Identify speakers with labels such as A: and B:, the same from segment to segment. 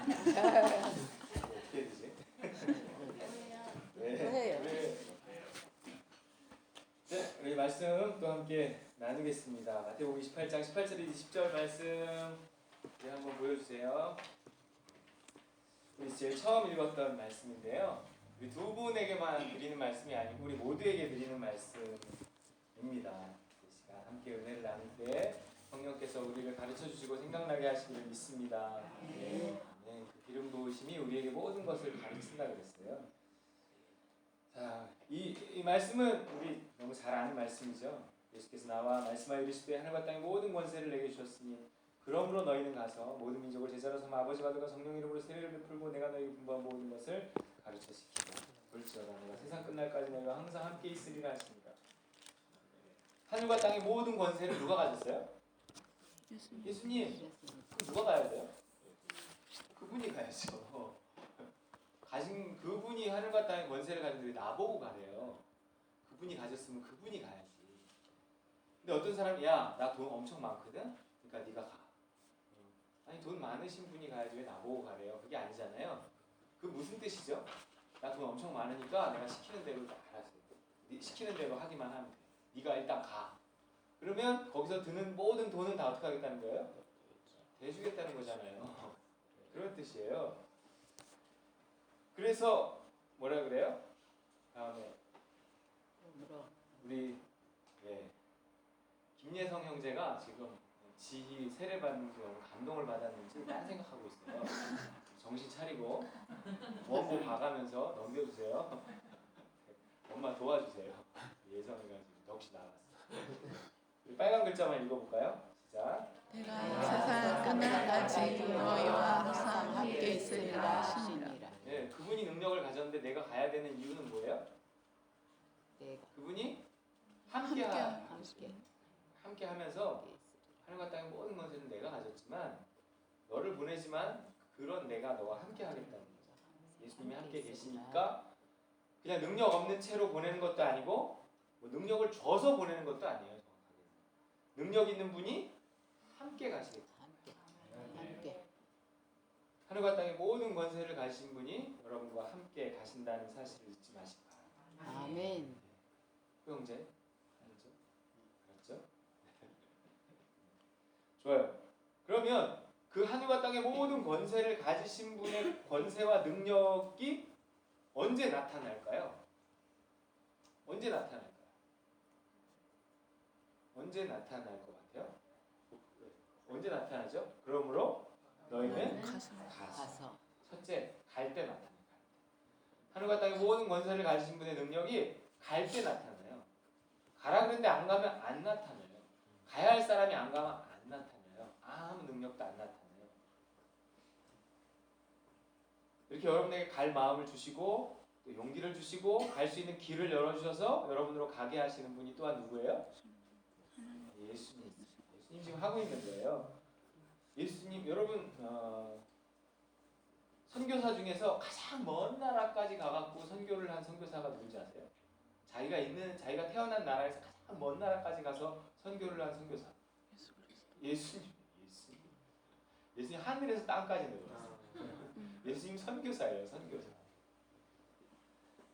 A: 어떻게 되지?
B: 해요.
A: 자, 우리 말씀 또 함께 나누겠습니다. 마태복음 28장 18절에서 10절 말씀 한번 보여주세요. 우리 제일 처음 읽었던 말씀인데요. 우리 두 분에게만 드리는 말씀이 아니고 우리 모두에게 드리는 말씀입니다. 이 시간 함께 은혜를 나눌 때 성령께서 우리를 가르쳐 주시고 생각나게 하시기를 믿습니다. 네, 그 기름 부으심이 우리에게 모든 것을 가르친다 그랬어요. 자, 이 말씀은 우리 너무 잘 아는 말씀이죠. 예수께서 나와 말씀하여 이르시되 하늘과 땅의 모든 권세를 내게 주셨으니 그러므로 너희는 가서 모든 민족을 제자로 삼아 아버지와 아들과 성령 이름으로 세례를 베풀고 내가 너희에게 분부한 모든 것을 가르쳐 시키고 그럴지어다 내가 세상 끝날까지 너희와 항상 함께 있으리라 하십니다. 하늘과 땅의 모든 권세를 누가 가졌어요? 예수님. 그럼 누가 가야 돼요? 그분이 가야죠. 가진 그분이 하늘과 땅의 권세를 가진데 왜 나보고 가래요? 그분이 가졌으면 그분이 가야지. 근데 어떤 사람이 야, 나 돈 엄청 많거든? 그러니까 네가 가. 아니 돈 많으신 분이 가야지 왜 나보고 가래요? 그게 아니잖아요. 그 무슨 뜻이죠? 나 돈 엄청 많으니까 내가 시키는 대로 알아서 시키는 대로 하기만 하면 돼. 네가 일단 가. 그러면 거기서 드는 모든 돈은 다 어떻게 하겠다는 거예요? 대주겠다는 거잖아요. 그런 뜻이에요. 그래서 뭐라 그래요? 다음에 우리 김예성 형제가 지금 지희 세례 받는 게 너무 감동을 받았는지 딴 생각하고 있어요. 정신 차리고 원고 봐가면서 넘겨주세요. 엄마 도와주세요. 예성이가 지금 넋이 나갔어. 빨간 글자만 읽어볼까요? 시작.
C: 내가 세상 끝날까지 너희와 항상 함께 있으리라 하시니라.
A: 네, 그분이 능력을 가졌는데 내가 가야 되는 이유는 뭐예요? 그분이 함께 하면서 하늘과 땅의 모든 것은 내가 가졌지만 너를 보내지만 그런 내가 너와 함께 하겠다는 거죠. 예수님이 함께 계시니까 그냥 능력 없는 채로 보내는 것도 아니고 뭐 능력을 줘서 보내는 것도 아니에요. 정확하게. 능력 있는 분이 함께 가시겠다. 함께. 하늘과 땅의 모든 권세를 가진 분이 여러분과 함께 가신다는 사실을 잊지 마시기 바랍니다.
B: 아멘.
A: 형제, 알죠? 알죠? 좋아요. 그러면 그 하늘과 땅의 모든 권세를 가지신 분의 권세와 능력이 언제 나타날까요? 언제 나타날까요? 언제 나타날 것 같아요? 언제 나타나죠? 그러므로 너희는 가서. 첫째, 갈 때 나타나요. 하늘과 땅의 모든 권세를 가지신 분의 능력이 갈 때 나타나요. 가라 그랬는데 안 가면 안 나타나요. 가야 할 사람이 안 가면 안 나타나요. 아무 능력도 안 나타나요. 이렇게 여러분에게 갈 마음을 주시고 또 용기를 주시고 갈 수 있는 길을 열어주셔서 여러분으로 가게 하시는 분이 또한 누구예요? 예수님. 예수님 지금 하고 있는 거예요. 예수님, 여러분 선교사 중에서 가장 먼 나라까지 가갖고 선교를 한 선교사가 누군지 아세요? 자기가 태어난 나라에서 가장 먼 나라까지 가서 선교를 한 선교사. 예수님. 예수님 하늘에서 땅까지 내려왔어요. 예수님 선교사예요, 선교사.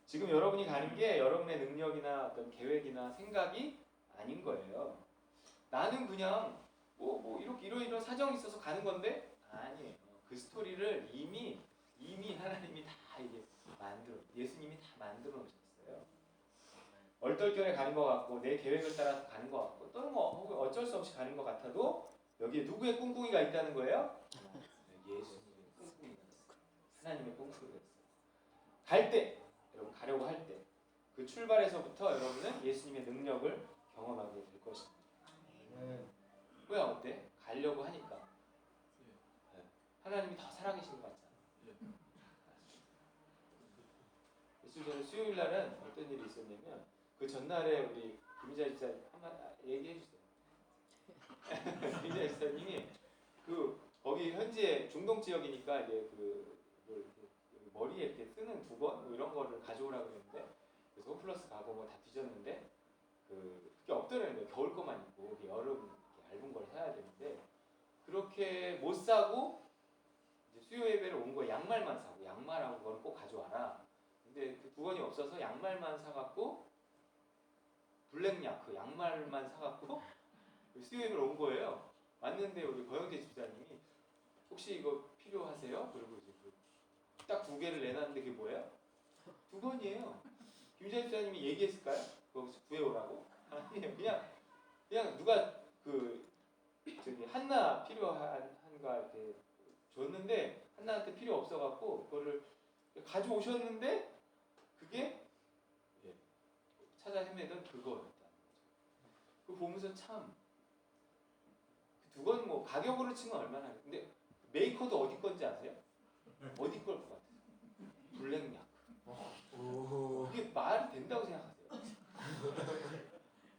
A: 지금 여러분이 가는 게 여러분의 능력이나 어떤 계획이나 생각이 아닌 거예요. 나는 그냥 이런 사정이 있어서 가는 건데 아니에요. 그 스토리를 이미 하나님이 다 이게 예수님이 다 만들어 놓으셨어요. 얼떨결에 가는 것 같고 내 계획을 따라서 가는 것 같고 또는 혹은 어쩔 수 없이 가는 것 같아도 여기에 누구의 꿍꿍이가 있다는 거예요? 예수님의 꿍꿍이가 있어요. 하나님의 꿍꿍이가 있어요. 갈 때, 여러분 가려고 할 때 그 출발에서부터 여러분은 예수님의 능력을 경험하게 될 것입니다. 왜 어때? 가려고 하니까 하나님이 더 살아계신 것 같잖아. 며칠 전에 수요일 날은 어떤 일이 있었냐면 그 전날에 우리 김희자 집사 한번 얘기해 주세요. 김희자 집사님이 거기 현지에 중동 지역이니까 이제 머리에 이렇게 쓰는 두건 뭐 이런 거를 가져오라고 그랬는데 그래서 홈플러스 가고 뭐 다 뒤졌는데 그게 없더라는 거예요. 겨울 거만 입고 여름 얇은 걸 사야 되는데 그렇게 못 사고 이제 수요 예배를 온 거예요. 양말만 사고 양말하고 그걸 꼭 가져와라. 근데 그 두 권이 없어서 양말만 사갖고 블랙약 그 양말만 사갖고 그 수요 예배를 온 거예요. 왔는데 우리 거영재 집사님이 혹시 이거 필요하세요? 그리고 이제 딱 두 개를 내놨는데 그게 뭐예요? 두 권이에요. 김재 집사님이 얘기했을까요? 거기서 구해오라고? 아니에요. 그냥 누가 그 저기 한나 필요한가 이렇게 줬는데 한나한테 필요 없어갖고 그거를 가져오셨는데 그게 찾아 헤매던 그거였다는 거죠. 그거 보면서 참 두 건 뭐 가격으로 치면 얼마나 근데 메이커도 어디 건지 아세요? 어디 걸 것 같아요? 블랙약. 그게 말이 된다고 생각하세요?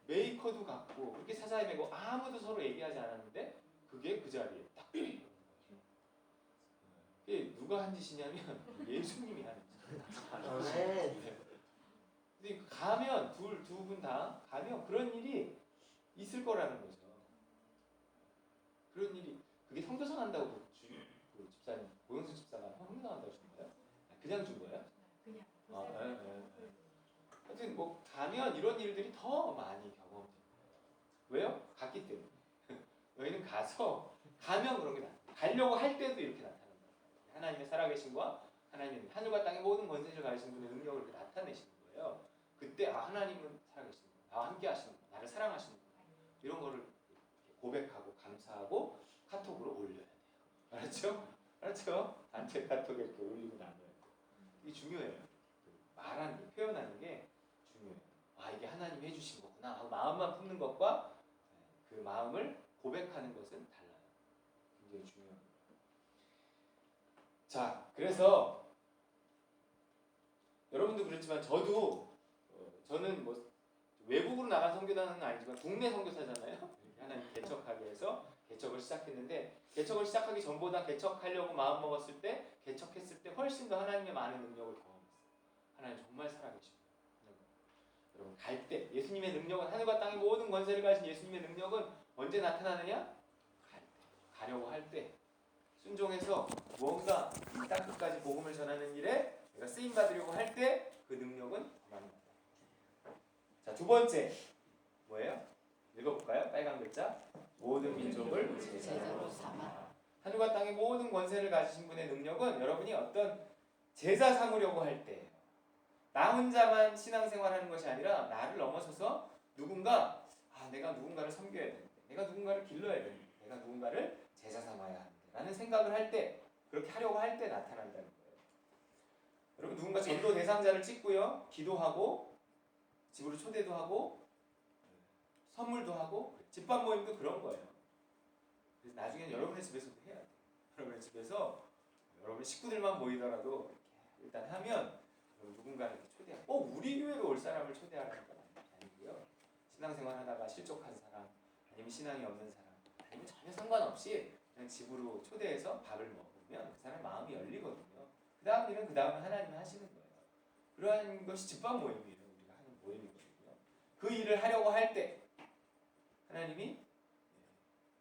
A: 메이커도 같고 그렇게 찾아 헤매고 아무도 서로 얘기하지 않았는데 그게 그 자리에 딱 있는 거예요. 그게 누가 한 짓이냐면 예수님이 하는 짓이에요. 근데 가면 두 분 다 가면 그런 일이 있을 거라는 거죠. 그런 일이 그게 성교상 한다고 그 집사님 고영수 집사가 성교상 한다고 준 거예요? 그냥 준 거예요?
B: 그냥.
A: 하여튼 뭐 가면 이런 일들이 더 많이 경험돼요. 왜요? 갔기 때문에. 너희는 가면 그런 게 가려고 할 때도 이렇게 나타난다. 하나님의 살아계심과 하나님의 하늘과 땅의 모든 권세를 가지신 분의 능력을 이렇게 나타내시는 거예요. 그때 하나님은 살아계시는 분, 나와 함께 하시는 분, 나를 사랑하시는 분 이런 거를 고백하고 감사하고 카톡으로 올려야 돼요. 알았죠? 알았죠? 단체 카톡에 이렇게 올리고 나눠야 돼요. 이게 중요해요. 말하는 게, 표현하는 게 중요해요. 아 이게 하나님이 해주신 거구나 하고 마음만 품는 것과 그 마음을 고백하는 것은 달라요. 굉장히 중요합니다. 자, 그래서 여러분도 그렇지만 저는 뭐 외국으로 나간 선교단은 아니지만 국내 선교사잖아요. 하나님 개척하기 위해서 개척을 시작했는데 개척을 시작하기 전보다 개척하려고 마음 먹었을 때 개척했을 때 훨씬 더 하나님의 많은 능력을 경험했어요. 하나님 정말 살아계십니다. 여러분 갈 때 예수님의 능력은 하늘과 땅의 모든 권세를 가진 예수님의 능력은 언제 나타나느냐? 갈 때, 가려고 할 때 순종해서 무언가 이 땅 끝까지 복음을 전하는 일에 내가 쓰임 받으려고 할 때 그 능력은 더 많이 나타나요. 자, 두 번째 뭐예요? 읽어볼까요? 빨간 글자 모든 민족을 제자로 삼아. 하늘과 땅의 모든 권세를 가지신 분의 능력은 여러분이 어떤 제자 삼으려고 할 때예요. 나 혼자만 신앙생활하는 것이 아니라 나를 넘어서서 내가 누군가를 섬겨야 되는데 내가 누군가를 길러야 되는데 내가 누군가를 제자 삼아야 하는데 라는 생각을 할 때 그렇게 하려고 할 때 나타난다는 거예요. 여러분 누군가 전도 대상자를 찍고요 기도하고 집으로 초대도 하고 선물도 하고 집밥 모임도 그런 거예요. 그래서 나중에는 여러분의 집에서도 해야 돼요. 여러분의 집에서 여러분 식구들만 모이더라도 일단 하면 누군가를 이렇게 초대하고 우리 교회로 올 사람을 초대하라는 건 아니고요. 신앙생활 하다가 실족한 사람 아니면 신앙이 없는 사람 아니면 전혀 상관없이 그냥 집으로 초대해서 밥을 먹으면 그 사람 마음이 열리거든요. 그 다음 일은 그 다음에 하나님이 하시는 거예요. 그러한 것이 집밥 모임이에요. 우리가 하는 모임이거든요. 그 일을 하려고 할 때 하나님이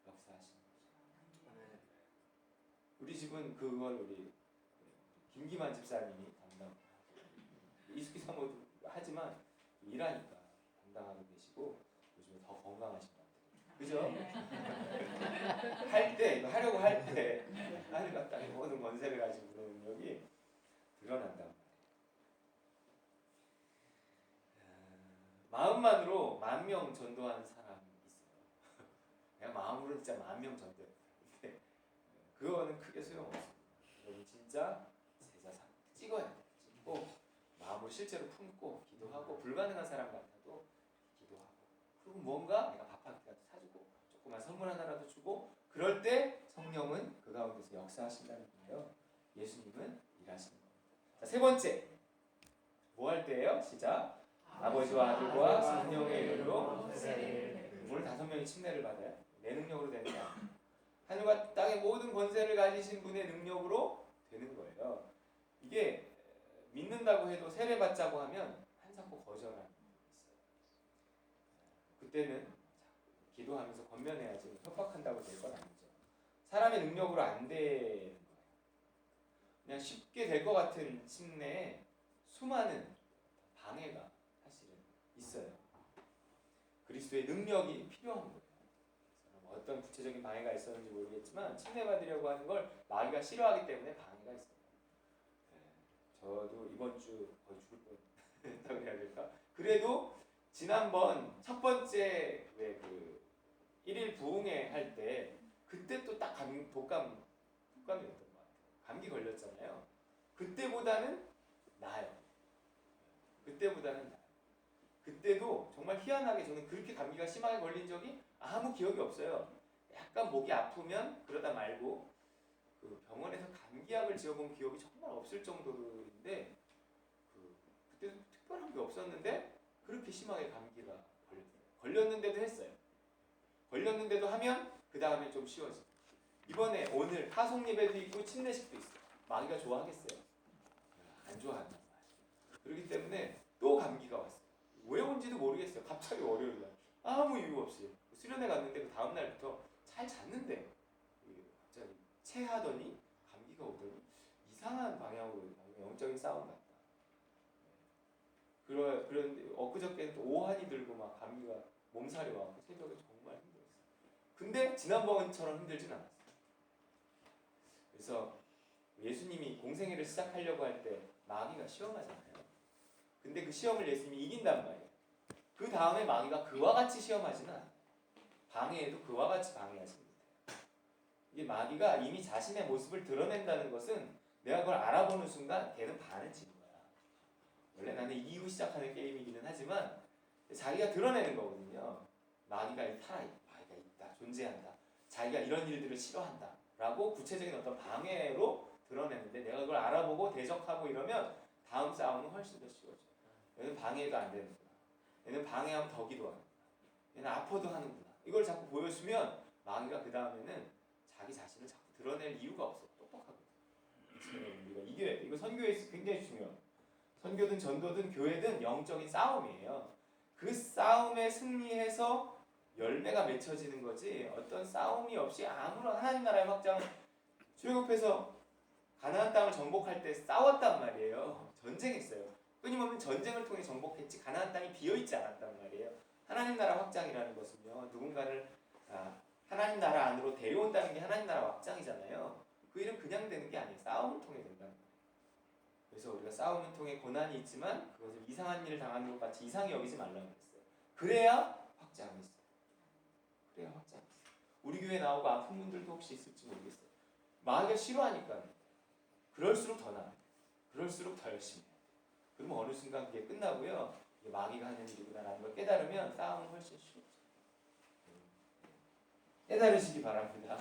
A: 역사하시는 거죠. 우리 집은 그걸 우리 김기만 집사님이 담당하고 이숙희 사모도 하지만 일하니까 담당하고 계시고 요즘에 더 건강하신 것 같아요. 그죠? 할 때, 이거 하려고 할 때 하늘과 땅의 모든 권세를 가지고 그런 능력이 드러난단 말이에요. 마음만으로 10,000명 전도하는 사람이 있어요. 내가 마음으로 진짜 10,000명 전도했는데 그거는 크게 소용없습니다. 여러분 진짜 제자 찍어야 돼요. 찍고 마음으로 실제로 품고 기도하고 불가능한 사람 같아도 기도하고 그리고 뭔가 내가 밥 한 끼라도 사주고 조그만 선물 하나라도 주고 그럴 때 성령은 그 가운데서 역사하신다는 거예요. 예수님은 일하시는 겁니다. 자, 세 번째 뭐 할 때예요? 시작. 아버지와 아들과 성령의 이름으로 오늘 5명이 침례를 받아요. 내 능력으로 되는 게 아니에요. 하늘과 땅의 모든 권세를 가지신 분의 능력으로 되는 거예요. 이게 믿는다고 해도 세례받자고 하면 한사코 거절하는 게 있어요. 그때는 기도하면서 권면해야지 협박한다고 될 건 아니죠. 사람의 능력으로 안 되는 거예요. 그냥 쉽게 될 것 같은 침례에 수많은 방해가 사실은 있어요. 그리스도의 능력이 필요한 거예요. 어떤 구체적인 방해가 있었는지 모르겠지만 침례받으려고 하는 걸 마귀가 싫어하기 때문에 방해가 있어요. 저도 이번 주 거의 죽을 뻔했다고 해야 될까? 그래도 지난번 첫 번째 왜 그 1일 부흥회 할 때 그때 또 딱 독감이었던 것 같아요. 감기 걸렸잖아요. 그때보다는 나아요. 그때보다는 나아요. 그때도 정말 희한하게 저는 그렇게 감기가 심하게 걸린 적이 아무 기억이 없어요. 약간 목이 아프면 그러다 말고 그 병원에서 감기약을 지어본 기억이 정말 없을 정도인데 그때도 특별한 게 없었는데 그렇게 심하게 감기가 걸렸어요. 걸렸는데도 했어요. 걸렸는데도 하면 그 다음에 좀 쉬워져요. 이번에 오늘 하송 예배도 있고 침례식도 있어요. 마귀가 좋아하겠어요? 안 좋아한단 말이에요. 그렇기 때문에 또 감기가 왔어요. 왜 온지도 모르겠어요. 갑자기 월요일날 아무 이유 없이 수련회 갔는데 그 다음날부터 잘 잤는데 갑자기 체하더니 감기가 오더니 이상한 방향으로 영적인 싸움 같다. 그런데 엊그저께는 또 오한이 들고 막 감기가 몸살이 와서 새벽에 정말 힘들었어요. 근데 지난번처럼 힘들진 않았어요. 그래서 예수님이 공생애를 시작하려고 할 때 마귀가 시험하잖아요. 근데 그 시험을 예수님이 이긴단 말이에요. 그 다음에 마귀가 그와 같이 시험하지는 않아요. 방해해도 그와 같이 방해하지 못해요. 이게 마귀가 이미 자신의 모습을 드러낸다는 것은 내가 그걸 알아보는 순간 걔는 반은 진 거야. 원래 나는 이기고 시작하는 게임이기는 하지만 자기가 드러내는 거거든요. 마귀가 살아있다. 마귀가 있다. 존재한다. 자기가 이런 일들을 싫어한다. 라고 구체적인 어떤 방해로 드러내는데 내가 그걸 알아보고 대적하고 이러면 다음 싸움은 훨씬 더 쉬워져요. 얘는 방해가 안 되는구나. 얘는 방해하면 더 기도하는구나. 얘는 아파도 하는구나. 이걸 자꾸 보여주면 마귀가 그 다음에는 자기 자신을 자꾸 드러낼 이유가 없어. 똑똑하거든. 우리가 이겨야 돼. 이거 선교에서 굉장히 중요해요. 선교든 전도든 교회든 영적인 싸움이에요. 그 싸움에 승리해서 열매가 맺혀지는 거지 어떤 싸움이 없이 아무런 하나님 나라의 확장 출애굽해서 가나안 땅을 정복할 때 싸웠단 말이에요. 전쟁했어요. 끊임없는 전쟁을 통해 정복했지 가나안 땅이 비어있지 않았단 말이에요. 하나님 나라 확장이라는 것은요. 누군가를 하나님 나라 안으로 데려온다는 게 하나님 나라 확장이잖아요. 그 일은 그냥 되는 게 아니에요. 싸움을 통해 된다는 거예요. 그래서 우리가 싸움을 통해 고난이 있지만 그것을 이상한 일을 당하는 것 같이 이상히 여기지 말라고 했어요. 그래야 확장이 있어요. 그래야 확장이 있어요. 우리 교회 나오고 아픈 분들도 혹시 있을지 모르겠어요. 마귀가 싫어하니까 그럴수록 더 나아요. 그럴수록 더 열심히 해요. 그러면 어느 순간 그게 끝나고요. 이게 마귀가 하는 일이구나라는 걸 깨달으면 싸움은 훨씬 쉬워져요. 깨달으시기 바랍니다.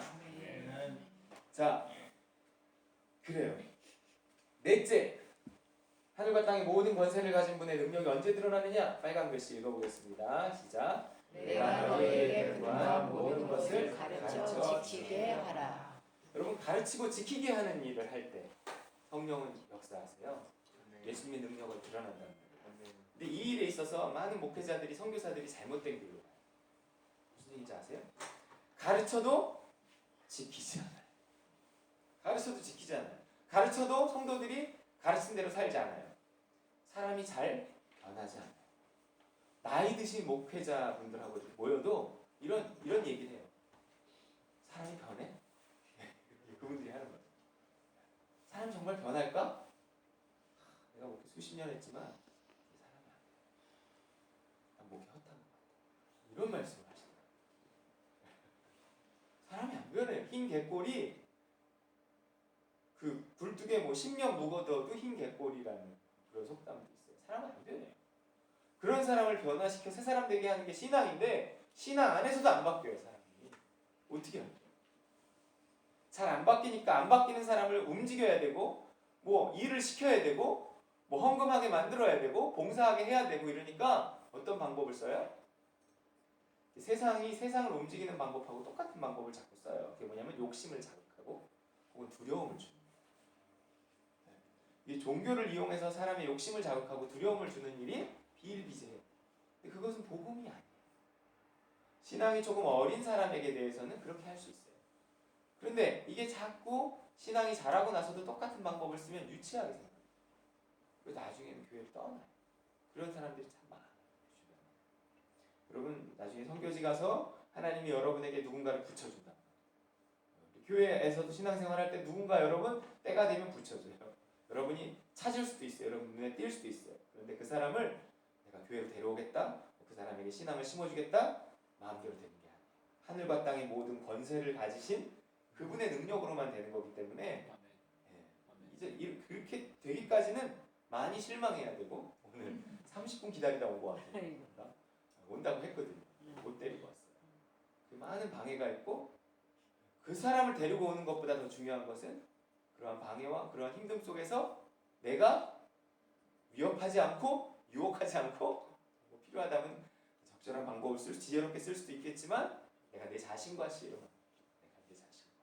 A: 자, 그래요. 넷째, 하늘과 땅의 모든 권세를 가진 분의 능력이 언제 드러나느냐? 빨간 글씨 읽어보겠습니다. 시작.
C: 내가 너희에게 분부한 모든 것을 가르쳐 지키게 하라.
A: 여러분 가르치고 지키게 하는 일을 할 때 성령은 역사하세요. 예수님의 능력을 드러난다는 거예요. 근데 이 일에 있어서 많은 목회자들이 선교사들이 잘못된 길로 가요. 무슨 얘기인지 아세요? 가르쳐도 지키지 않아요. 가르쳐도 지키지 않아요. 가르쳐도 성도들이 가르친 대로 살지 않아요. 사람이 잘 변하지 않아요. 나이 드신 목회자분들하고 모여도 이런 얘기를 해요. 사람이 변해? 그분들이 하는 거예요. 사람 정말 변할까? 내가 목회 수십 년 했지만 사람이 안 돼. 난 목회 헛한 것 같아. 이런 말씀을 하시더라고요. 사람이 안 변해요. 흰 개꼬리 그 굴뚝에 뭐 10년 묵어둬도 흰 개꼬리라는 그런 속담도 있어요. 사람은 안 변해요. 그런 사람을 변화시켜 새 사람 되게 하는 게 신앙인데 신앙 안에서도 안 바뀌어요. 사람이. 어떻게 할까요? 잘 안 바뀌니까 안 바뀌는 사람을 움직여야 되고 뭐 일을 시켜야 되고 뭐 헌금하게 만들어야 되고 봉사하게 해야 되고 이러니까 어떤 방법을 써요? 세상을 움직이는 방법하고 똑같은 방법을 자꾸 써요. 그게 뭐냐면 욕심을 자극하고 혹은 두려움을 주는 거예요. 이 종교를 이용해서 사람의 욕심을 자극하고 두려움을 주는 일이 비일비재해요. 근데 그것은 복음이 아니에요. 신앙이 조금 어린 사람에게 대해서는 그렇게 할 수 있어요.
B: 그런데 이게 자꾸 신앙이 자라고 나서도 똑같은 방법을 쓰면 유치하게 생각해요. 그래서 나중에는 교회를 떠나요. 그런 사람들이 참 많아요. 주변에. 여러분 나중에 선교지 가서 하나님이 여러분에게 누군가를 붙여준다. 교회에서도 신앙생활 할 때 누군가 여러분 때가 되면 붙여줘요. 여러분이 찾을 수도 있어요. 여러분 눈에 띌 수도 있어요. 그런데 그 사람을 내가 교회로 데려오겠다. 그 사람에게 신앙을 심어주겠다. 마음대로 되는 게 아니에요. 하늘과 땅의 모든 권세를 가지신 그분의 능력으로만 되는 거기 때문에 이제 그렇게 되기까지는 많이 실망해야 되고 오늘 30분 기다리다 온 것 같아요. 온다고 했거든요. 못 데리고 왔어요. 그 많은 방해가 있고 그 사람을 데리고 오는 것보다 더 중요한 것은 그러한 방해와 그러한 힘듦 속에서 내가 위협하지 않고 유혹하지 않고 뭐 필요하다면 적절한 방법을 지혜롭게 쓸 수도 있겠지만 내가 내 자신과 씨름하는 내가 내 자신과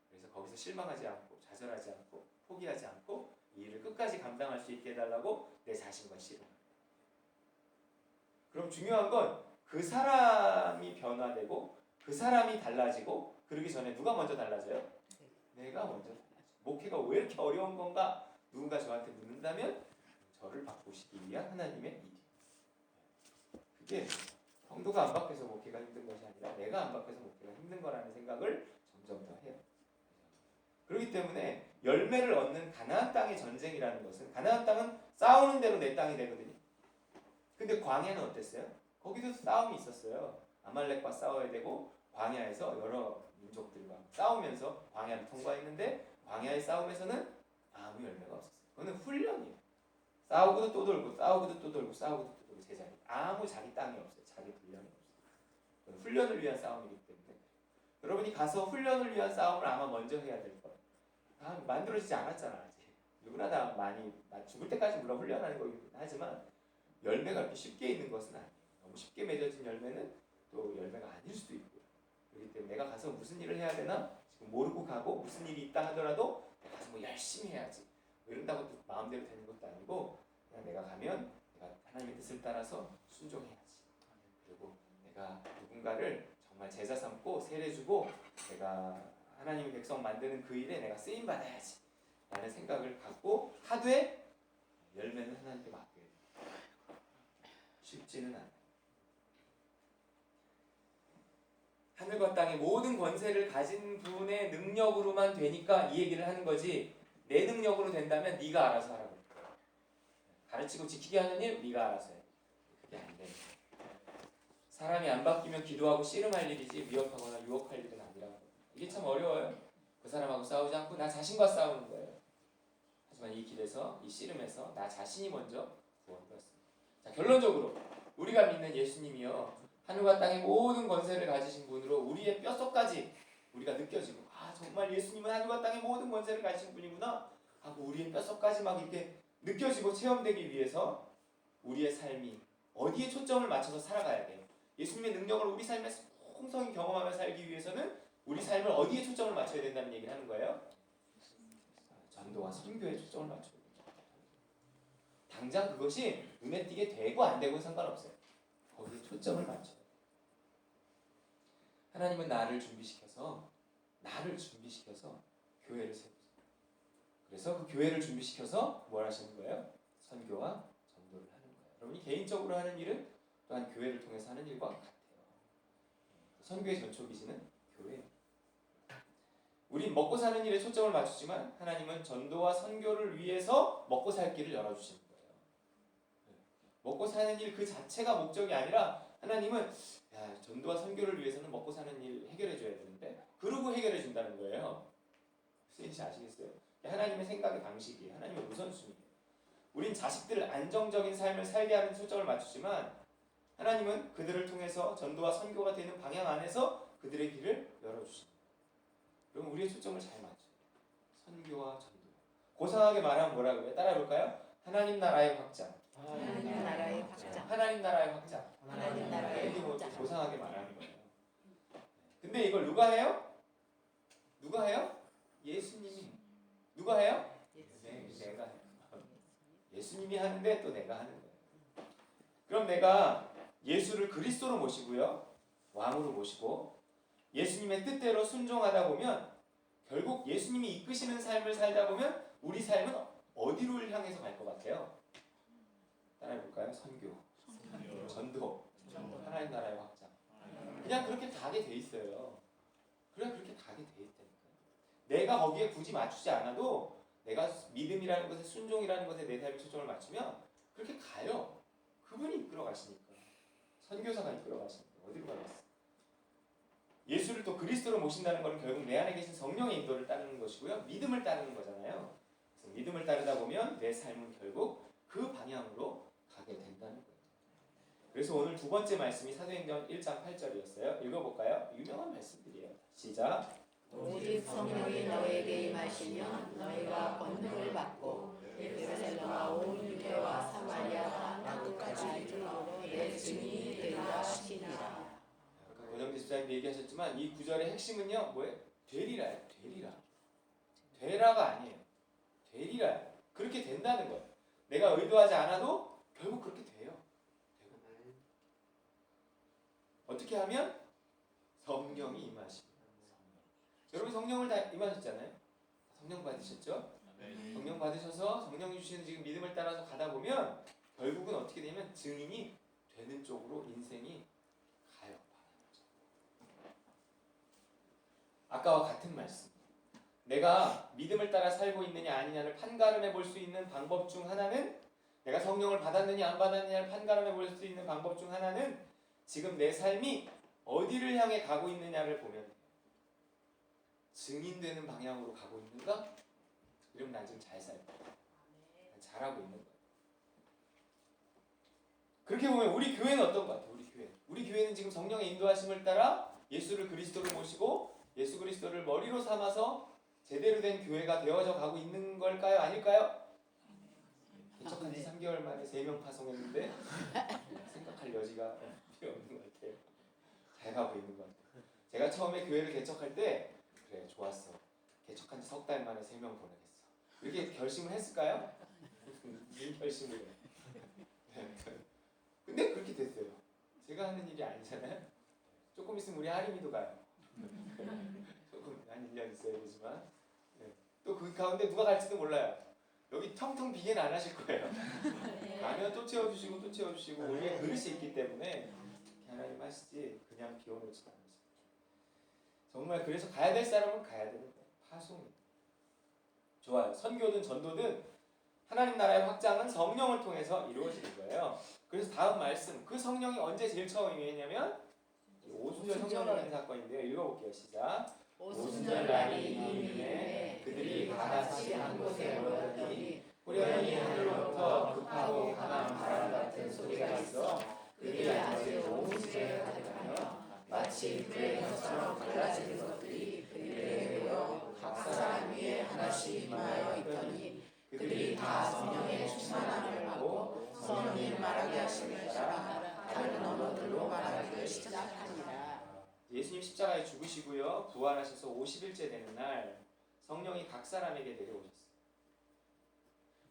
B: 그래서 거기서 실망하지 않고 좌절하지 않고 포기하지 않고 이 일을 끝까지 감당할 수 있게 해달라고 내 자신과 씨름하는 그럼 중요한 건 그 사람이 변화되고 그 사람이 달라지고 그러기 전에 누가 먼저 달라져요? 내가 먼저 달라져. 목회가 왜 이렇게 어려운 건가? 누군가 저한테 묻는다면 저를 바꾸시기 위한 하나님의 일이. 그게 성도가 안 바뀌어서 목회가 힘든 것이 아니라 내가 안 바뀌어서 목회가 힘든 거라는 생각을 점점 더 해요. 그렇기 때문에 열매를 얻는 가나안 땅의 전쟁이라는 것은 가나안 땅은 싸우는 대로 내 땅이 되거든요. 근데 광야는 어땠어요? 거기도 싸움이 있었어요. 아말렉과 싸워야 되고 광야에서 여러 민족들과 싸우면서 광야를 통과했는데 광야의 싸움에서는 아무 열매가 없었어요. 그거는 훈련이에요. 싸우고도 또 돌고 싸우고도 또 돌고 싸우고도 또 돌고 제자리 아무 자기 땅이 없어요. 자기 분량이 없어요. 그건 훈련을 위한 싸움이기 때문에 여러분이 가서 훈련을 위한 싸움을 아마 먼저 해야 될 거예요. 만들어지지 않았잖아 아직. 누구나 다 많이 죽을 때까지 물론 훈련하는 거긴 하지만 열매가 이렇게 쉽게 있는 것은 아니에요. 너무 쉽게 맺어진 열매는 또 열매가 아닐 수도 있고요. 그렇기 때문에 내가 가서 무슨 일을 해야 되나 지금 모르고 가고 무슨 일이 있다 하더라도 내가 가서 뭐 열심히 해야지 뭐 이런다고 또 마음대로 되는 것도 아니고 그냥 내가 가면 내가 하나님의 뜻을 따라서 순종해야지. 그리고 내가 누군가를 정말 제자 삼고 세례주고 내가 하나님의 백성 만드는 그 일에 내가 쓰임 받아야지 라는 생각을 갖고 하되 열매는 하나님께 맡겨야 돼요. 쉽지는 않아요. 하늘과 땅의 모든 권세를 가진 분의 능력으로만 되니까 이 얘기를 하는 거지 내 능력으로 된다면 네가 알아서 하라고 가르치고 지키게 하는 일 네가 알아서 해. 그게 안 돼. 사람이 안 바뀌면 기도하고 씨름할 일이지 위협하거나 유혹할 일은 아니라고. 이게 참 어려워요. 그 사람하고 싸우지 않고 나 자신과 싸우는 거예요. 하지만 이 길에서 이 씨름에서 나 자신이 먼저 구원받습니다. 자, 결론적으로 우리가 믿는 예수님이요 하늘과 땅의 모든 권세를 가지신 분으로 우리의 뼛속까지 우리가 느껴지고 아 정말 예수님은 하늘과 땅의 모든 권세를 가지신 분이구나 하고 우리의 뼛속까지 막 이렇게 느껴지고 체험되기 위해서 우리의 삶이 어디에 초점을 맞춰서 살아가야 돼요. 예수님의 능력을 우리 삶에서 풍성히 경험하며 살기 위해서는 우리 삶을 어디에 초점을 맞춰야 된다는 얘기를 하는 거예요. 전도와 선교에 초점을 맞춰야 돼요. 당장 그것이 눈에 띄게 되고 안 되고는 상관없어요. 거기에 초점을 맞춰요. 하나님은 나를 준비시켜서 교회를 세우세요. 그래서 그 교회를 준비시켜서 뭘 하시는 거예요? 선교와 전도를 하는 거예요. 여러분이 개인적으로 하는 일은 또한 교회를 통해서 하는 일과 같아요. 선교의 전초기지는 교회예요. 우린 먹고 사는 일에 초점을 맞추지만 하나님은 전도와 선교를 위해서 먹고 살 길을 열어주시는 거예요. 먹고 사는 일 그 자체가 목적이 아니라 하나님은 야, 전도와 선교를 위해서는 먹고 사는 일 해결해 줘야 되는데 그러고 해결해 준다는 거예요. 무슨 뜻인지 아시겠어요? 하나님의 생각의 방식이에요. 하나님의 우선순위예요. 우린 자식들 안정적인 삶을 살게 하는 초점을 맞추지만 하나님은 그들을 통해서 전도와 선교가 되는 방향 안에서 그들의 길을 열어주십니다. 그럼 우리의 초점을 잘 맞춰요. 선교와 전도. 고상하게 말하면 뭐라고 해요? 따라해볼까요? 하나님 나라의 확장.
C: 하나님 나라의 확장.
B: 하나님 나라의 확장.
C: 하나님 나라의
B: 이게 뭐
C: 확장.
B: 고상하게 말하는 거예요. 근데 이걸 누가 해요? 누가 해요? 예수님이. 누가 해요? 내가 해요. 예수님이 하는데 또 내가 하는 거예요. 그럼 내가 예수를 그리스도로 모시고요. 왕으로 모시고 예수님의 뜻대로 순종하다 보면 결국 예수님이 이끄시는 삶을 살다 보면 우리 삶은 어디로 향해서 갈 것 같아요? 따라해볼까요? 선교, 전도, 하나님 나라의 확장. 그냥 그렇게 가게 돼 있어요. 그냥 그렇게 가게 돼 있다니까요. 내가 거기에 굳이 맞추지 않아도 내가 믿음이라는 것에, 순종이라는 것에 내 삶의 초점을 맞추면 그렇게 가요. 그분이 이끌어 가시니까. 선교사가 이끌어 가시니까 어디로 가겠어? 예수를 또 그리스도로 모신다는 것은 결국 내 안에 계신 성령의 인도를 따르는 것이고요. 믿음을 따르는 거잖아요. 그래서 믿음을 따르다 보면 내 삶은 결국 그 방향으로 가게 된다는 거예요. 그래서 오늘 두 번째 말씀이 사도행전 1장 8절이었어요. 읽어볼까요? 유명한 말씀들이에요. 시작.
C: 오직 성령이 너에게 임하시면 너희가 권능을 받고 예루살렘과 온 유대와 사마리아 땅 끝까지 이르러 내 증인이 되리라 하시니라.
B: 아까 권영재 집사님도 얘기하셨지만 이 구절의 핵심은요. 뭐예요? 되리라예요. 되리라. 되라가 아니에요. 되리라예요. 그렇게 된다는 거예요. 내가 의도하지 않아도 결국 그렇게 돼요. 어떻게 하면? 성령이 임하십니다. 여러분 성령을 다 임하셨잖아요. 성령 받으셨죠? 성령 받으셔서 성령이 주시는 지금 믿음을 따라서 가다 보면 결국은 어떻게 되냐면 증인이 되는 쪽으로 인생이 가요. 아까와 같은 말씀. 내가 믿음을 따라 살고 있느냐 아니냐를 판가름해 볼 수 있는 방법 중 하나는, 내가 성령을 받았느냐 안 받았느냐를 판가름해 볼 수 있는 방법 중 하나는 지금 내 삶이 어디를 향해 가고 있느냐를 보면 돼요. 증인되는 방향으로 가고 있는가? 이러면 난 지금 잘 살고 난 잘하고 있는 거야. 그렇게 보면 우리 교회는 어떤 것 같아요? 우리 교회는 지금 성령의 인도하심을 따라 예수를 그리스도로 모시고 예수 그리스도를 머리로 삼아서 제대로 된 교회가 되어져 가고 있는 걸까요? 아닐까요? 개척한 지 3개월 만에 3명 파송했는데 생각할 여지가 필요 없는 것 같아요. 잘 가고 있는 것 같아요. 제가 처음에 교회를 개척할 때 그래 좋았어. 개척한 지 석 달 만에 3명 보내겠어. 이렇게 결심을 했을까요? 무슨 결심을 해요? 근데 그렇게 됐어요. 제가 하는 일이 아니잖아요. 조금 있으면 우리 하림이도 가요. 조금 한 1년 있어야 되지만 또 그 가운데 누가 갈지도 몰라요. 여기 텅텅 비게는 안 하실 거예요. 가면 또 채워주시고 또 채워주시고 우리의 그릇이 있기 때문에 하나님 하시지 그냥 비워놓지도 않으세요. 정말 그래서 가야 될 사람은 가야 되는 거예요. 파송이. 좋아요. 선교든 전도든 하나님 나라의 확장은 성령을 통해서 이루어지는 거예요. 그래서 다음 말씀, 그 성령이 언제 제일 처음 임했냐면 오순절 성령하는 사건인데요. 읽어볼게요. 시작.
C: 오순절 날이 이르매 그들이 다 같이 한 곳에 모였더니
B: 후련히 하늘로부터 급하고 강한 바람 같은 소리가 있어
C: 그들이 아직 온 집에 가득하며 마치 불의 혀처럼 갈라지는 것들이 그들에게 모여 각 사람 위에 하나씩 임하여 있더니 그들이 다 성령의 충만함을 받고 성령이 말하게 하심을 따라 다른 언어들로 말하기를 시작하니라.
B: 예수님 십자가에 죽으시고요. 부활하셔서 50일째 되는 날 성령이 각 사람에게 내려오셨어요.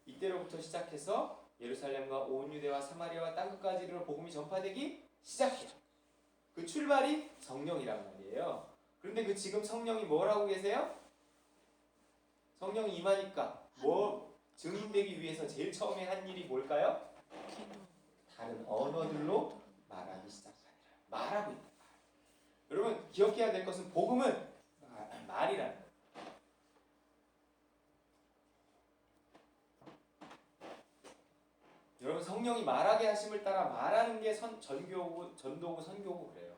B: 이때로부터 시작해서 예루살렘과 온 유대와 사마리아와 땅끝까지 이르러 복음이 전파되기 시작해요. 그 출발이 성령이란 말이에요. 그런데 그 지금 성령이 뭘 하고 계세요? 성령이 임하니까 뭐 증인되기 위해서 제일 처음에 한 일이 뭘까요? 다른 언어들로 말하기 시작하니라. 말하고 있다. 여러분 기억해야 될 것은 복음은 말이라는 거예요. 여러분 성령이 말하게 하심을 따라 말하는 게 전도고 선교고 그래요.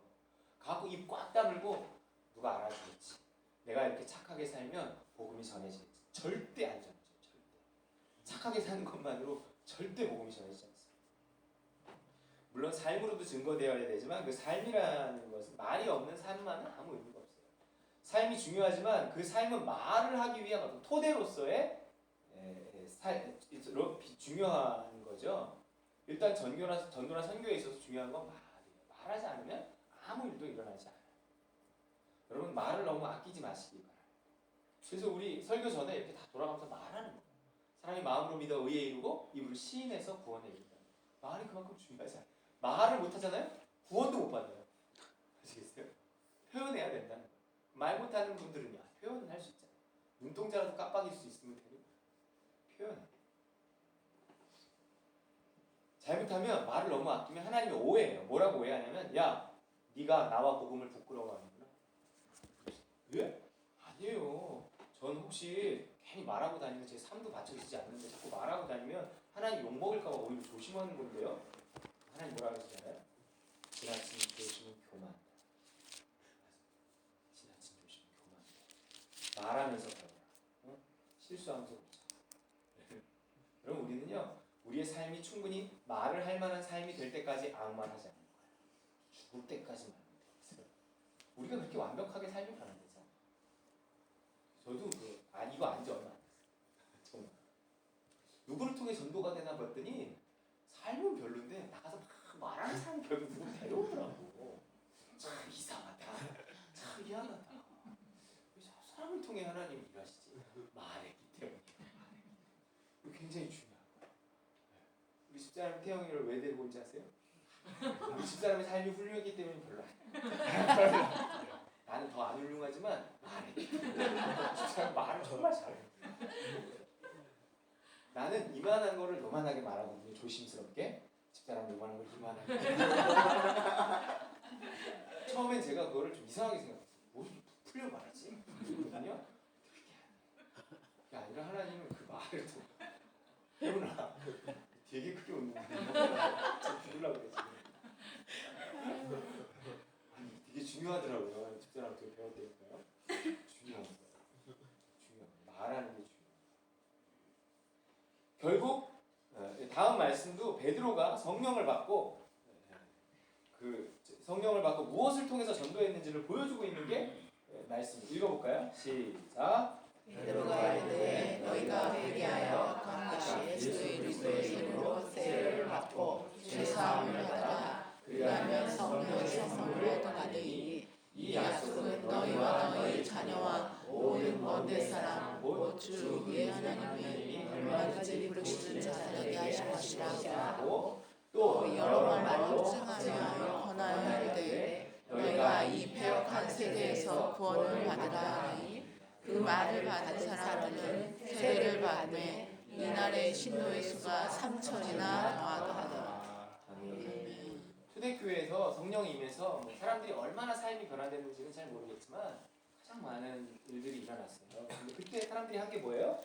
B: 갖고 입 꽉 다물고 누가 알아주겠지. 내가 이렇게 착하게 살면 복음이 전해지겠지. 절대 안 전해져요. 절대. 착하게 사는 것만으로 절대 복음이 전해지지 않습니다. 물론 삶으로도 증거되어야 되지만 그 삶이라는 것은 말이 없는 삶만은 아무 의미가 없어요. 삶이 중요하지만 그 삶은 말을 하기 위한 어떤 토대로서의 중요한 거죠. 일단 전도나 선교에 있어서 중요한 건 말이에요. 말하지 않으면 아무 일도 일어나지 않아요. 여러분 말을 너무 아끼지 마시기 바라요. 그래서 우리 설교 전에 이렇게 다 돌아가면서 말하는 거예요. 사람이 마음으로 믿어 의에 이르고 입으로 시인해서 구원에 이른다. 말이 그만큼 중요하지 않아요. 말을 못하잖아요? 구원도 못 받아요. 아시겠어요? 표현해야 된다는 거예요. 말 못하는 분들은요, 표현은 할 수 있잖아요. 눈동자라도 깜빡일 수 있으면 되는 표현해. 잘못하면 말을 너무 아끼면 하나님이 오해해요. 뭐라고 오해하냐면 야 네가 나와 복음을 부끄러워하는구나. 왜? 아니에요. 전 혹시 괜히 말하고 다니면 제 삶도 받쳐지지 않는데 자꾸 말하고 다니면 하나님 욕먹을까 봐 오히려 조심하는 건데요. 하나님 뭐라 그러시잖아요. 지나친 조심은 교만이다. 지나친 조심은 교만이다. 말하면서 그러더라. 어? 실수하면서 그러잖아. 그럼 우리는요. 우리의 삶이 충분히 말을 할 만한 삶이 될 때까지 아무 말 하지 않는 거야. 죽을 때까지 말하면 돼. 우리가 그렇게 완벽하게 살면 안 되죠. 저도 이거 안지 얼마 안 됐어요. 정말. 누구를 통해 전도가 되나 봤더니 삶은 별론데 나가서 막 말하는 사람이 결국 누구 데려오더라고. 참 이상하다. 참 희한하다. 사람을 통해 하나님이 일하시지. 말했기 때문에. 이거 굉장히 중요한 거야. 우리 집사람 태영이를 왜 데리고 온지 아세요? 우리 집사람의 삶이 훌륭했기 때문에 별로 안 나는 더 안 훌륭하지만 말했기 때문에. 집사람 말을 정말 잘해. 나는 이만한 거를 요만하게 말하거든요. 조심스럽게. 집사람 요만한 걸 이만하게. 처음엔 제가 그거를 좀 이상하게 생각했어요. 뭐 이렇게 풀려 말하지? 그러거든요. 그게 아니라 하나님은 그 말을 또 해보나 되게 크게 웃는데 좀 죽으려고 그래 지금. 되게 중요하더라고요. 집사람한테 배웠다니까요. 중요한 거예요. 중요한 거예요. 말하는 게 중요해요. 결국 다음 말씀도 베드로가 성령을 받고 무엇을 통해서 전도했는지를 보여주고 있는 게 말씀 읽어볼까요? 시작.
C: 베드로가 이르되 너희가 회개하여 각각 예수 그리스도의 이름으로 세례를 받고 죄 사함을 받아라. 그리하면 성령의 선물을 받으니 이 약속은 너희와 너희 자녀와 모든 먼데 사람 곧 주 우리 하나님이 얼마든지 부르시는 자들에게 하실 것이라 하고 또 여러 말로 증하며 권하여 이르되 너희가 이 패역한 세대에서 구원을 받으라 하니 그 말을 받은 사람들은 세례를 받음에 이날의 신도의 수가 3천이나 더하더라.
B: 초대교회에서 성령이 임해서 사람들이 얼마나 삶이 변화됐는지는 잘 모르겠지만 가장 많은 일들이 일어났어요. 근데 그때 사람들이 한 게 뭐예요?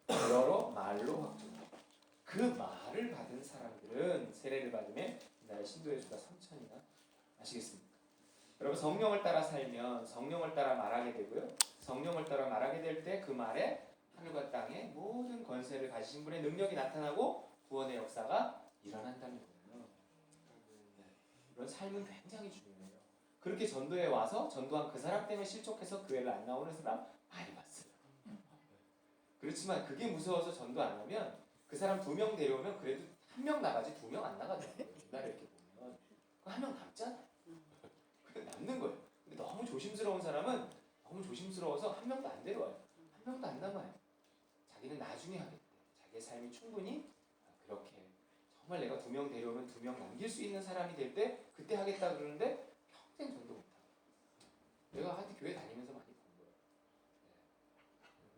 B: 여러 말로 확증하고 그 말을 받은 사람들은 세례를 받음에 이날의 신도의 수가 3천이나. 아시겠습니까? 여러분 성령을 따라 살면 성령을 따라 말하게 되고요. 성령을 따라 말하게 될 때 그 말에 하늘과 땅의 모든 권세를 가지신 분의 능력이 나타나고 구원의 역사가 일어난다는 거예요. 이런 삶은 굉장히 중요해요. 그렇게 전도에 와서 전도한 그 사람 때문에 실족해서 교회를 안 나오는 사람 많이 봤어요. 그렇지만 그게 무서워서 전도 안 하면 그 사람 2명 데려오면 그래도 1명 나가지 2명 안 나가더라고요. 옛날에 이렇게 보면 그 1명 남잖아. 그래 남는 거예요. 근데 너무 조심스러운 사람은 너무 조심스러워서 1명도 안 데려와요. 1명도 안 남아요. 자기는 나중에 하겠대. 자기의 삶이 충분히 그렇게 정말 내가 2명 데려오면 2명 남길 수 있는 사람이 될 때 그때 하겠다 그러는데 평생 전도 못하고. 내가 하여튼 교회 다니면서 많이 본 거예요.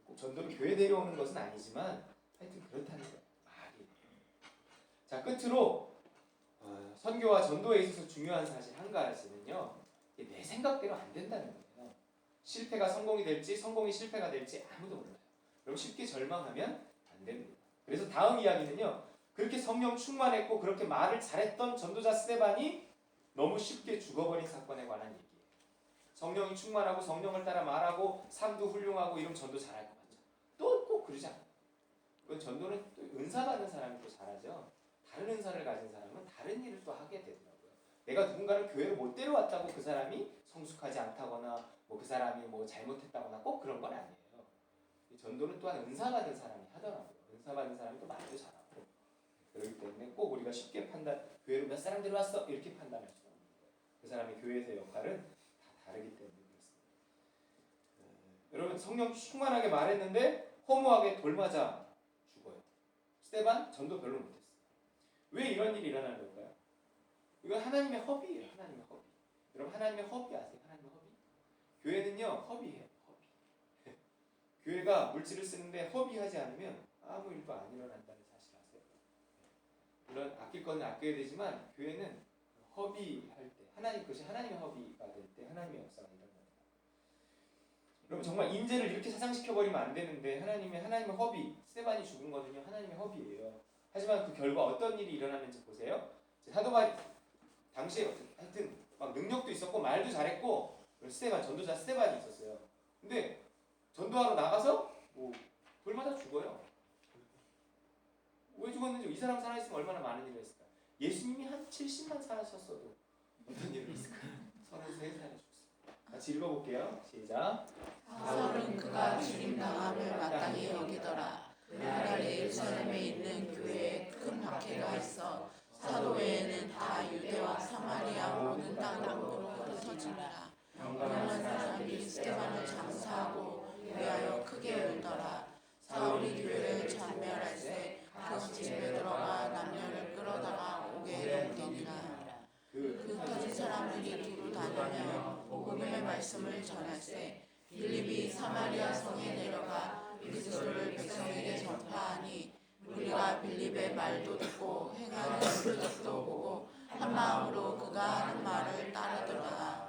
B: 꼭 전도를 교회 데려오는 것은 아니지만 하여튼 그렇다는 거예요. 말이. 자 끝으로 선교와 전도에 있어서 중요한 사실 한 가지는요. 내 생각대로 안 된다는 거예요. 실패가 성공이 될지 성공이 실패가 될지 아무도 몰라요. 여러분 쉽게 절망하면 안 됩니다. 그래서 다음 이야기는요. 그렇게 성령 충만했고 그렇게 말을 잘했던 전도자 스데반이 너무 쉽게 죽어버린 사건에 관한 얘기예요. 성령이 충만하고 성령을 따라 말하고 삶도 훌륭하고 이러면 전도 잘할 것 같죠. 또 꼭 그러지 않아요. 그건 전도는 또 은사 받은 사람이 또 잘하죠. 다른 은사를 가진 사람은 다른 일을 또 하게 되더라고요. 내가 누군가를 교회로 못 데려왔다고 그 사람이 성숙하지 않다거나 뭐 그 사람이 뭐 잘못했다거나 꼭 그런 건 아니에요. 전도는 또한 은사 받은 사람이 하더라고요. 은사 받은 사람이 또 말도 잘하고 그렇기 때문에 꼭 우리가 쉽게 교회로 몇 사람 데려왔어 이렇게 판단할 수 없는 거예요. 그 사람의 교회에서의 역할은 다 다르기 때문에 그렇습니다. 여러분 성령 충만하게 말했는데 허무하게 돌맞아 죽어요. 스데반 전도 별로 못했어요. 왜 이런 일이 일어나는 걸까요? 이건 하나님의 허비예요. 하나님의 허비. 여러분 하나님의 허비 아세요? 하나님의 허비? 교회는요 허비예요. 허비. 교회가 우리가 물질을 쓰는데 허비하지 않으면 아무 일도 안 일어난다는 사실 아세요? 물론 아낄 거는 아껴야 되지만 교회는 허비할 때 하나님 그것이 하나님의 허비가 될 때 하나님의 역사가 일어납니다. 여러분 정말 인재를 이렇게 사상시켜 버리면 안 되는데 하나님의 허비 스데반이 죽은 거는요 하나님의 허비예요. 하지만 그 결과 어떤 일이 일어나는지 보세요. 사도 바울 당시에 하여튼 막 능력도 있었고 말도 잘했고 스데반 전도자 스데반이 있었어요. 근데 전도하러 나가서 뭐 돌마다 죽어요. 왜 죽었는지 이 사람 살아있으면 얼마나 많은 일을 했을까. 예수님이 한 70만 살아셨어도 어떤 일이 있을까. 33살에 죽었어요. 같이 읽어볼게요. 시작.
C: 사울은 그가 죽임당함을 마땅히 여기더라. 그날 예루살렘에 있는 교회에 큰 박해가 있어 사도 외에는 다 유대와 사마리아 모든 땅으로 흩어지니라. 명령한 사람들이 스데반을 장사하고 위하여 크게 울더라. 사울이 교회를 전멸할 때 그 집에 들어가 남녀를 끌어다가 옥에 동되니라. 그 흩어진 사람들이 두루 다니며 복음의 말씀을 전할세 빌립이 사마리아 성에 내려가 그리스도를 백성에게 전파하니 우리가 빌립의 말도 듣고 행하는 표적도 보고 한 마음으로 그가 하는 말을 따르더라.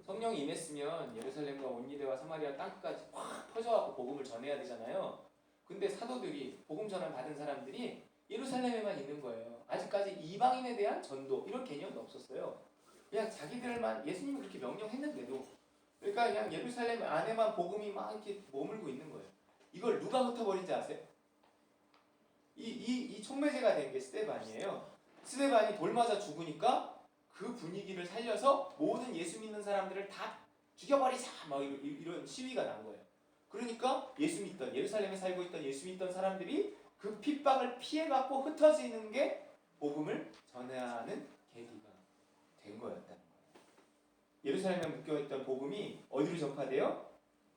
B: 성령이 임했으면 예루살렘과 온 유대와 사마리아 땅까지 확 퍼져갖고 복음을 전해야 되잖아요. 근데 사도들이 복음 전환 받은 사람들이 예루살렘에만 있는 거예요. 아직까지 이방인에 대한 전도 이런 개념도 없었어요. 그냥 자기들만 예수님이 그렇게 명령했는데도 그러니까 그냥 예루살렘 안에만 복음이 막 이렇게 머물고 있는 거예요. 이걸 누가 흩어버린지 아세요? 이 촉매제가 된 게 스데반이에요. 스데반이 돌 맞아 죽으니까 그 분위기를 살려서 모든 예수 믿는 사람들을 다 죽여버리자 막 이런 시위가 난 거예요. 그러니까 예수 믿던 예루살렘에 살고 있던 예수 믿던 사람들이 그 핍박을 피해갖고 흩어지는 게 복음을 전하는 계기가 된 거였다는 거예요. 예루살렘에 묶여있던 복음이 어디로 전파돼요?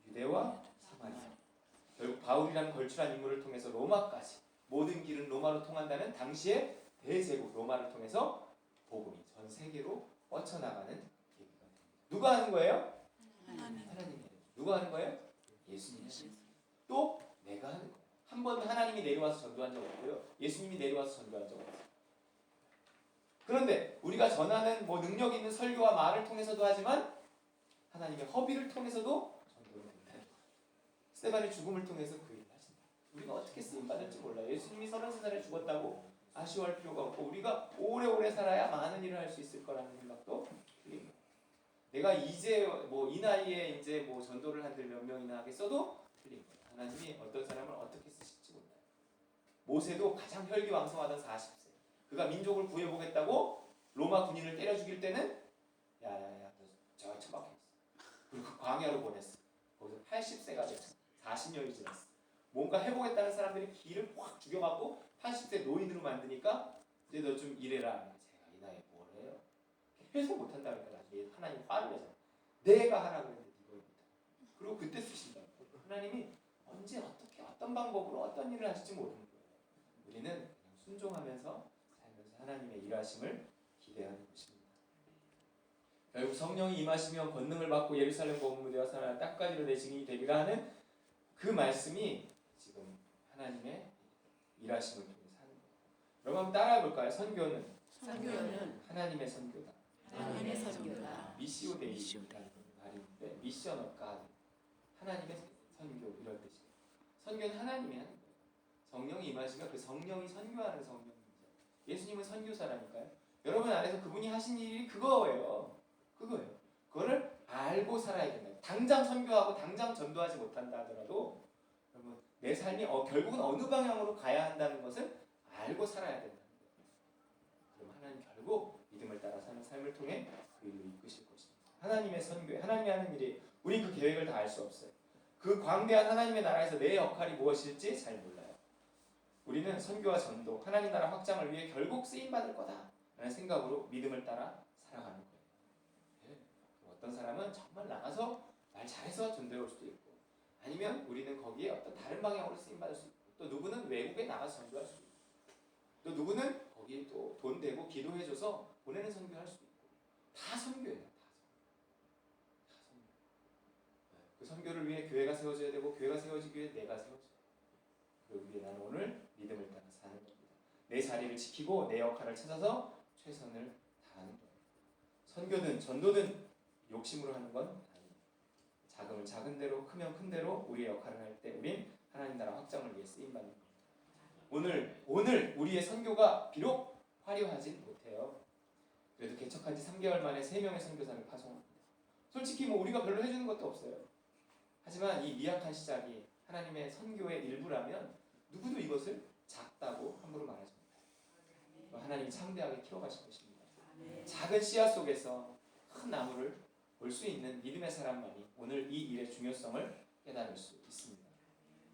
B: 유대와 사마리아. 결국 바울이라는 걸출한 인물을 통해서 로마까지 모든 길은 로마로 통한다는 당시의 대제국 로마를 통해서 복음이 전 세계로 뻗쳐나가는 계기가 됩니다. 누가 하는 거예요? 하나님이. 누가 하는 거예요? 예수님이. 또 내가 하는 거예요. 한 번도 하나님이 내려와서 전도한 적 없고요. 예수님이 내려와서 전도한 적 없어요. 그런데 우리가 전하는 뭐 능력 있는 설교와 말을 통해서도 하지만 하나님의 허비를 통해서도 전도를 된다. 스데반의 죽음을 통해서 그 일을 하신다. 우리가 어떻게 쓰임받을지 몰라요. 예수님이 33살에 죽었다고 아쉬워할 필요가 없고 우리가 오래오래 살아야 많은 일을 할 수 있을 거라는 생각도 드립니다. 내가 이제 뭐 이 나이에 이제 뭐 전도를 한들 몇 명이나 하겠어도 틀린 거예요. 하나님이 어떤 사람을 어떻게 쓰실지 몰라요. 모세도 가장 혈기왕성하던 40세. 그가 민족을 구해보겠다고 로마 군인을 때려 죽일 때는 야야야 저 처박혀 있어. 그리고 광야로 보냈어. 거기서 80세가 됐어. 40년이 지났어. 뭔가 해보겠다는 사람들이 기를 확 죽여갖고 80세 노인으로 만드니까 이제 너 좀 일해라. 제가 이 나이에 뭘 해요? 해서 못한다니까 나중에 하나님 화를 내잖아. 내가 하라고 했는데 이걸 못해. 그리고 그때 쓰신다고. 하나님이 언제 어떻게 어떤 방법으로 어떤 일을 하실지 모르는 거예요. 우리는 그냥 순종하면서 살면서 하나님의 일하심을 기대하는 것입니다. 결국 성령이 임하시면 권능을 받고 예루살렘 보문무대와 사마리아 땅까지로 내 증인이 되리라 하는 그 말씀이 지금 하나님의 일하심을 통해서 하는 거예요. 여러분 한번 따라해 볼까요? 선교는 하나님의 선교다.
C: 하나님의 선교다.
B: 미시오 데이라는 말인데 미션 업 갓 하나님의 선교 이런 뜻이에요. 선교는 하나님이 하는 거예요. 성령이 임하시면 그 성령이 선교하는 성령이죠. 예수님은 선교사라니까요. 여러분 안에서 그분이 하신 일이 그거예요. 그거를 알고 살아야 된다. 당장 선교하고 당장 전도하지 못한다 하더라도 여러분 내 삶이 결국은 어느 방향으로 가야 한다는 것을 알고 살아야 된다. 그럼 하나님 결국 믿음을 따라 사는 삶을 통해 그 일로 이끄실 것입니다. 하나님의 선교에 하나님이 하는 일이 우리 그 계획을 다 알 수 없어요. 그 광대한 하나님의 나라에서 내 역할이 무엇일지 잘 몰라요. 우리는 선교와 전도, 하나님 나라 확장을 위해 결국 쓰임받을 거다라는 생각으로 믿음을 따라 살아가는 거예요. 네. 어떤 사람은 정말 나가서 말 잘해서 전도해 올 수도 있고 아니면 우리는 거기에 어떤 다른 방향으로 쓰임받을 수 있고 또 누구는 외국에 나가서 전도할 수도 있고 또 누구는 거기에 또 돈 대고 기도해줘서 보내는 선교할 수도 있고 다 선교예요. 다 선교. 그 그 선교를 위해 교회가 세워져야 되고 교회가 세워지기 위해 내가 세워져야 돼. 그러기 위해 나는 오늘 믿음을 따라 사는 겁니다. 내 자리를 지키고 내 역할을 찾아서 최선을 다하는 겁니다. 선교는 전도는 욕심으로 하는 건 아닙니다. 작으면 작은 대로 크면 큰 대로 우리의 역할을 할 때 우린 하나님 나라 확장을 위해 쓰임받는 겁니다. 오늘 우리의 선교가 비록 화려하진 못해요. 그래도 개척한 지 3개월 만에 3명의 선교사를 파송합니다. 솔직히 뭐 우리가 별로 해주는 것도 없어요. 하지만 이 미약한 시작이 하나님의 선교의 일부라면 누구도 이것을 작다고 함부로 말하지 못해요. 하나님이 창대하게 키워가실 것입니다. 작은 씨앗 속에서 큰 나무를 볼 수 있는 믿음의 사람만이 오늘 이 일의 중요성을 깨달을 수 있습니다.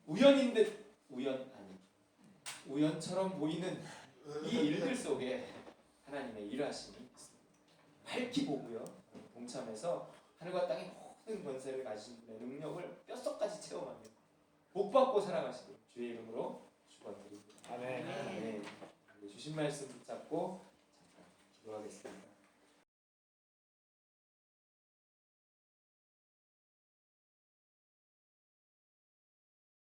B: 우연인 듯 우연 아닌 우연처럼 보이는 이 일들 속에 하나님의 일하심이 있습니다. 밝히 보고요. 동참해서 하늘과 땅의 모든 권세를 가지신 분의 능력을 뼛속까지 체험하며 복받고 살아가시길 주의 이름으로 축원드립니다.
A: 아멘.
B: 네. 주신 말씀 붙잡고 잠깐 기도하겠습니다.